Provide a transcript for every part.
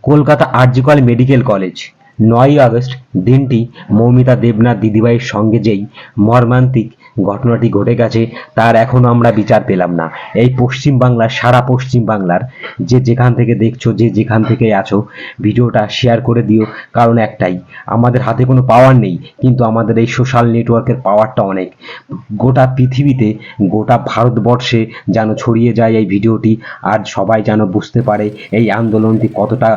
Kolkata RG Kar medical college ৯ই August দিনটি মৌমিতা দেবনাথ দিদিভাইয়ের সঙ্গে যেই মর্মান্তিক ঘটনাটি ঘটে গেছে তার এখনো আমরা বিচার পেলাম না। এই পশ্চিমবাংলার সারা পশ্চিমবাংলার যে যেখান থেকে দেখছো, যে যেখান থেকে আছো, ভিডিওটা শেয়ার করে দিও। কারণ একটাই, আমাদের হাতে কোনো পাওয়ার নেই, কিন্তু আমাদের এই সোশ্যাল নেটওয়ার্কের পাওয়ারটা অনেক। গোটা পৃথিবীতে, গোটা ভারতবর্ষে যেন ছড়িয়ে যায় এই ভিডিওটি, আর সবাই যেন বুঝতে পারে এই আন্দোলনটি কতটা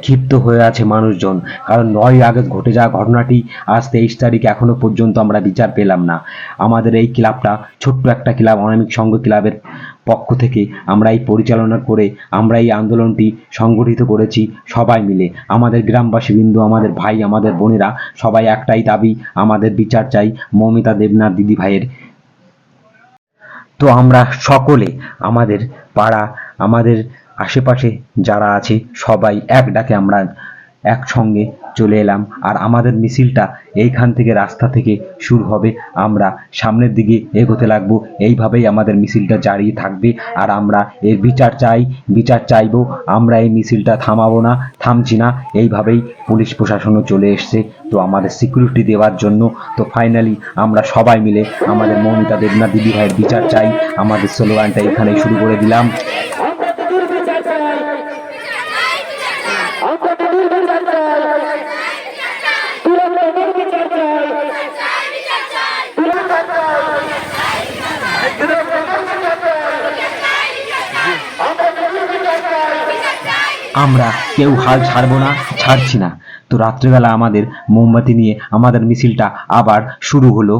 ক্ষিপ্ত হয়ে আছে মানুষজন। কারণ ৯ই আগস্ট ঘটে যাওয়া ঘটনাটি আজ ২৩ তারিখ এখনো পর্যন্ত আমরা বিচার পেলাম না। আমাদের এই ক্লাবটা ছোট্ট একটা ক্লাব, অনামিক সংঘ ক্লাবের পক্ষ থেকে আমরা এই পরিচালনা করে আমরা এই আন্দোলনটি সংগঠিত করেছি সবাই মিলে। আমাদের গ্রামবাসীবৃন্দ, আমাদের ভাই, আমাদের বোনেরা সবাই একটাই দাবি, আমাদের বিচার চাই মৌমিতা দেবনাথ দিদি ভাইয়ের। তো আমরা সকলে, আমাদের পাড়া, আমাদের আশেপাশে যারা আছে সবাই এক ডাকে আমরা একসঙ্গে চলে এলাম। আর আমাদের মিছিলটা এইখান থেকে, রাস্তা থেকে শুরু হবে। আমরা সামনের দিকে এগোতে লাগবো, এইভাবেই আমাদের মিছিলটা জারি থাকবে। আর আমরা এর বিচার চাই, বিচার চাইবো। আমরা এই মিছিলটা থামাবো না, থামছি না। এইভাবেই পুলিশ প্রশাসনও চলে এসছে তো আমাদের সিকিউরিটি দেওয়ার জন্য। তো ফাইনালি আমরা সবাই মিলে আমাদের মৌমিতা দেবনাথ দিদি ভাইয়ের বিচার চাই আমাদের স্লোগানটা এখানে শুরু করে দিলাম। আমরা কেউ হাল ছাড়বো না, ছাড়ছি না। তো রাত্রেবেলা আমাদের মোমবাতি নিয়ে আমাদের মিছিলটা আবার শুরু হলো।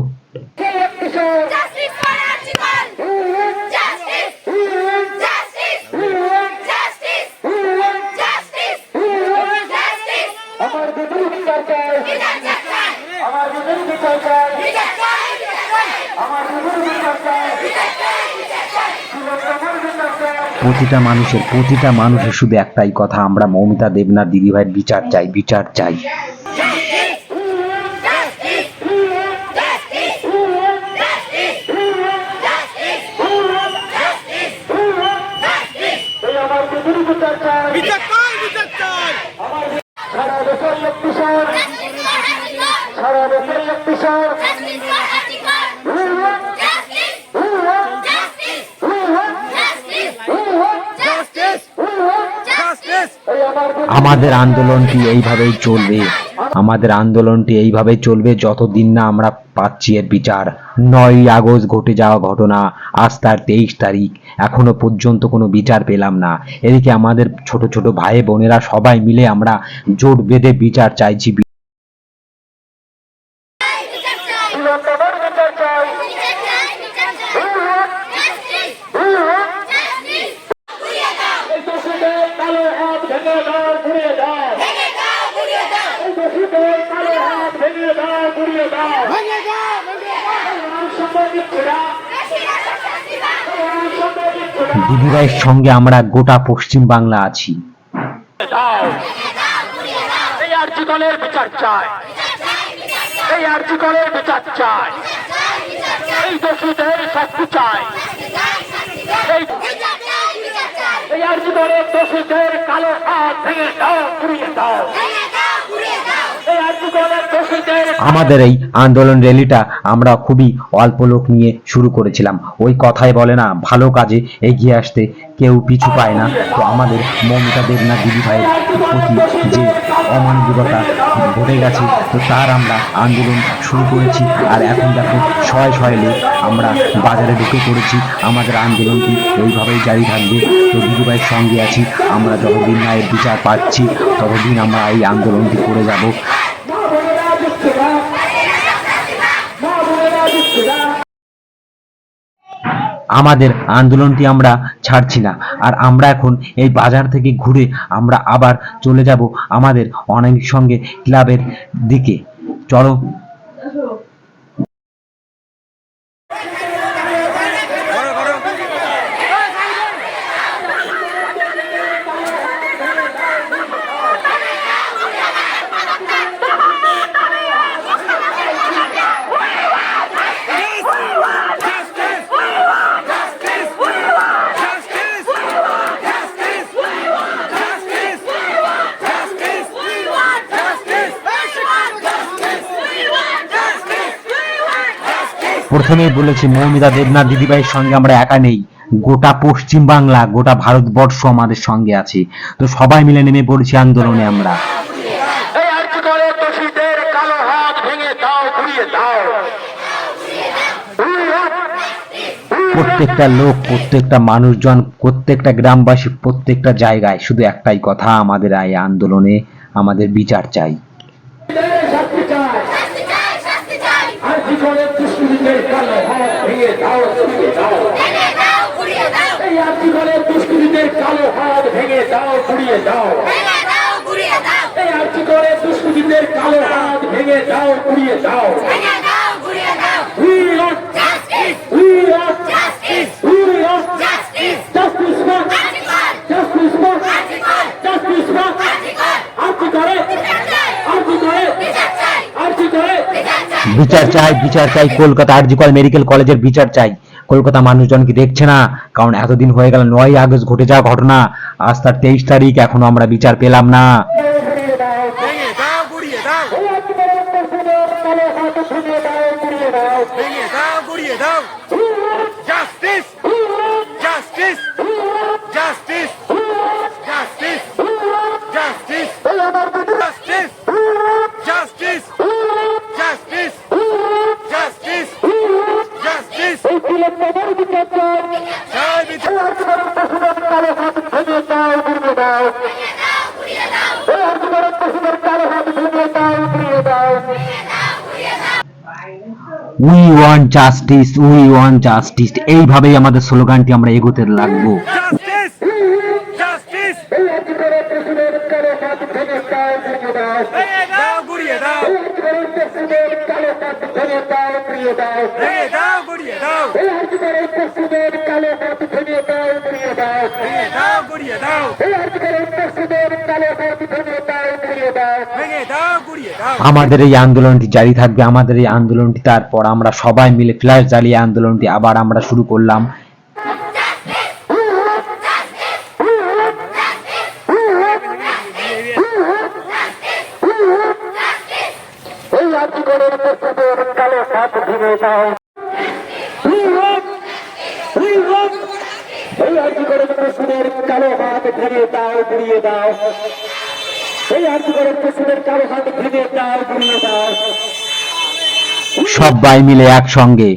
প্রতিটা মানুষের শুধু একটাই কথা, আমরা মৌমিতা দেবনাথ দিদিভাইয়ের বিচার চাই, বিচার চাই। আমাদের আন্দোলনটি এইভাবেই চলবে, আমাদের আন্দোলনটি এইভাবেই চলবে যতদিন না আমরা পাচ্ছি এর বিচার। ৯ই আগস্ট ঘটে যাওয়া ঘটনা, আজ তার ২৩ তারিখ, এখনো পর্যন্ত কোনো বিচার পেলাম না। এদিকে আমাদের ছোট ছোট ভাই বোনেরা সবাই মিলে আমরা জোট বেঁধে বিচার চাইছি। দিদিভাইয়ের সঙ্গে আমরা গোটা পশ্চিম বাংলা আছি। আমাদের এই আন্দোলন র্যালিটা আমরা খুবই অল্প লোক নিয়ে শুরু করেছিলাম। ওই কথাই বলে না, ভালো কাজে এগিয়ে আসতে কেউ পিছু পায় না। তো আমাদের মৌমিতা দেবনাথ দিদি ভাইয়ের প্রতি যে অমানবিকতা ঘটে গেছে, তো তার আমরা আন্দোলন শুরু করেছি। আর এখন দেখো শয়ে শয়ে লোক আমরা বাজারে ঢুকে পড়েছি। আমাদের আন্দোলনটি এইভাবেই জারি থাকবে। তো দিদিভাইয়ের সঙ্গে আছি আমরা, যতদিন না এর বিচার পাচ্ছি ততদিন আমরা এই আন্দোলনটি করে যাব। আমাদের আন্দোলনটি আমরা ছাড়ছি না। আর আমরা এখন এই বাজার থেকে ঘুরে আমরা আবার চলে যাব আমাদের অনামিক সঙ্গে ক্লাবের দিকে। চলো। প্রথমেই বলেছি মৌমিতা দেবনাথ দিদিভাইয়ের সঙ্গে আমরা একা নেই, গোটা পশ্চিম বাংলা গোটা ভারতবর্ষ আমাদের সঙ্গে আছে। তো সবাই মিলে নেমে পড়েছি আন্দোলনে আমরা। এই আর্জি করে দোষীদের কালো হাত ভেঙে দাও, ঘুরিয়ে দাও। প্রত্যেকটা লোক, প্রত্যেকটা মানুষজন, প্রত্যেকটা গ্রামবাসী, প্রত্যেকটা জায়গায় শুধু একটাই কথা, আমাদের এই আন্দোলনে আমাদের বিচার চাই। শাস্তি চাই। আর্জি করে দুষ্কৃতীদের কালো হাত ভেঙে দাও, ঘুরিয়ে দাও। এই আর্জি করে দুষ্কৃতীদের কালো হাত ভেঙে দাও, ঘুরিয়ে দাও। এই আর্জি করে দুষ্কৃতীদের কালো হাত ভেঙে দাও, ঘুরিয়ে দাও। We want justice. We want justice. We want justice. Justice for justice for justice for আর্জি করে বিচার চাই কলকাতা আরজি কর মেডিকেল কলেজের বিচার চাই। কলকাতা মানুষজন কি দেখছে না? কারণ এতদিন হয়ে গেল, 9ই আগস্ট ঘটে যাওয়া ঘটনা, আজ তার 23 তারিখ, এখনো আমরা বিচার পেলাম না। We want justice, we want justice, এইভাবেই আমাদের স্লোগানটি আমরা এগোতে লাগবো। আমাদের এই আন্দোলনটি জারি থাকবে, আমাদের এই আন্দোলনটি, তারপর আমরা সবাই মিলে ফ্ল্যাশ জ্বালিয়ে আন্দোলনটি আবার আমরা শুরু করলাম। কালো হাত ভেঙে দাও, ঘুরিয়ে দাও। এই আর্জি করে দোষীদের কালো হাত ভেঙে দাও, ঘুরিয়ে দাও। সবাই মিলে একসঙ্গে।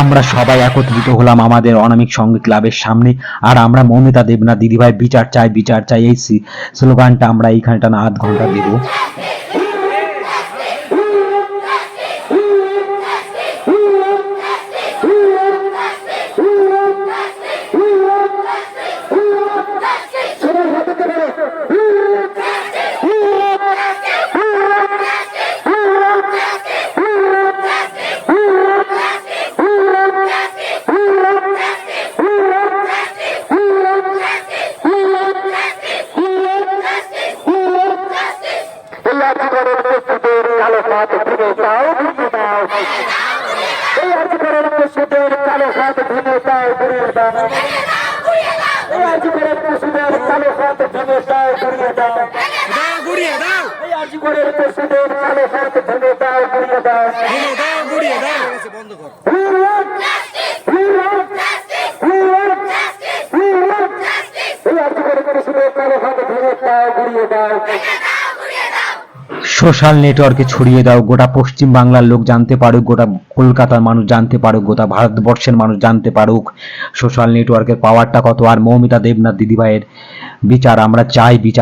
আমরা সবাই একত্রিত হলাম আমাদের অনামিক সংঘ ক্লাবের সামনে, আর আমরা মৌমিতা দেবনাথ দিদিভাই বিচার চাই এই স্লোগানটা আমরা এইখানে টানা আধ ঘন্টা দেব। সোশ্যাল নেটওয়ার্কে ছড়িয়ে দাও, গোটা পশ্চিম বাংলার লোক জানতে পারুক, গোটা কলকাতার মানুষ জানতে পারুক, গোটা ভারতবর্ষের মানুষ জানতে পারুক সোশ্যাল নেটওয়ার্কের পাওয়ারটা কত। আর মৌমিতা দেবনাথ দিদিভাইয়ের বিচার আমরা চাই, বিচার